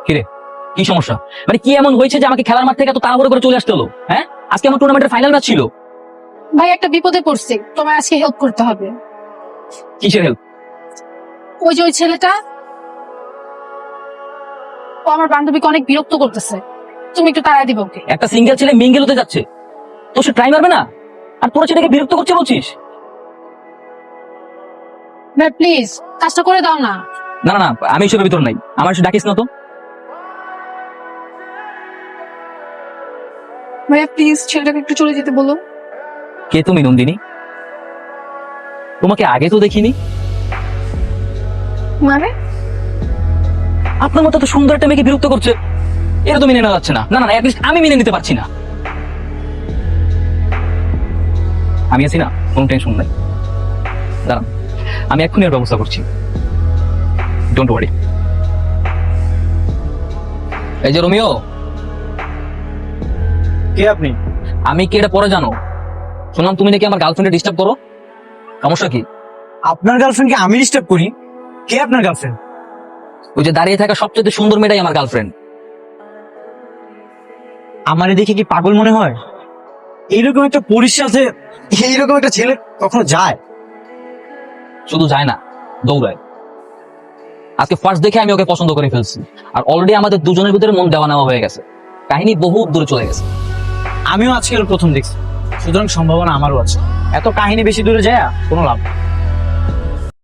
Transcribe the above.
কিরে, কি সমস্যা? মানে কি এমন হয়েছে যে আমাকে খেলার মাঠ থেকে এত তাড়াহুড়ো করে চলে আসতে হলো? হ্যাঁ, আজকে আমার টুর্নামেন্টের ফাইনাল ম্যাচ ছিল। ভাই একটা বিপদে পড়ছি, তোমার আজকে হেল্প করতে হবে। কিসের হেল্প? ওই যে ওই ছেলেটা, ও আমার বান্ধবীকে অনেক বিরক্ত করতেছে, তুমি একটু তাড়া দিবে ওকে। একটা সিঙ্গেল ছেলে মিঙ্গেল হতে যাচ্ছে, তো সে ট্রাই মারবে না? আর তোরা সেটাকে বিরক্ত করছে বলছিস? ভাই প্লিজ কাজটা করে দাও না। না না না, আমি এসবের ভিতর নাই, আমার এসে ডাকিস না তো। ভাইয়া প্লিজ ছেলেটাকে একটু চলে যেতে বলো। কে তুমি নন্দিনী? তোমাকে আগে তো দেখিনি। মানে আপনার মতো তো সুন্দর একটা মেয়েকে বিরক্ত করছে, এটা তো মেনে নেওয়া যাচ্ছে না। না না, অ্যাটলিস্ট আমি মেনে নিতে পারছি না। আমি আছি না, কোনো টেনশন নাই। দাঁড়ান, আমি এক্ষুনি এর ব্যবস্থা করছি, ডোন্ট ওয়ারি। এই যে রোমিও, কে আপনি? আমি কি এটা পরে জানো? শুনলাম তুমি নাকি আমার গার্লফ্রেন্ডে ডিস্টার্ব করো, সমস্যা কি? আপনার গার্লফ্রেন্ডকে আমি ডিস্টার্ব করি? কে আপনার গার্লফ্রেন্ড? ওই যে দাঁড়িয়ে থাকা সবচেয়ে সুন্দর মেয়েটাই আমার গার্লফ্রেন্ড। আমারে দেখে কি পাগল মনে হয়? এইরকম একটা পুরুষের সাথে এইরকম একটা ছেলে কখনো যায়? শুধু যায় না, দৌড়ায়। আজকে ফার্স্ট দেখে আমি ওকে পছন্দ করে ফেলছি, আর অলরেডি আমাদের দুজনের ভিতরে মন দেওয়া নেওয়া হয়ে গেছে। কাহিনী বহু দূরে চলে গেছে। আমিও আজকে প্রথম দেখছি, সুতরাং সম্ভাবনা আমারও আছে। এত কাহিনী বেশি দূরে যায় কোনো লাভ নেই।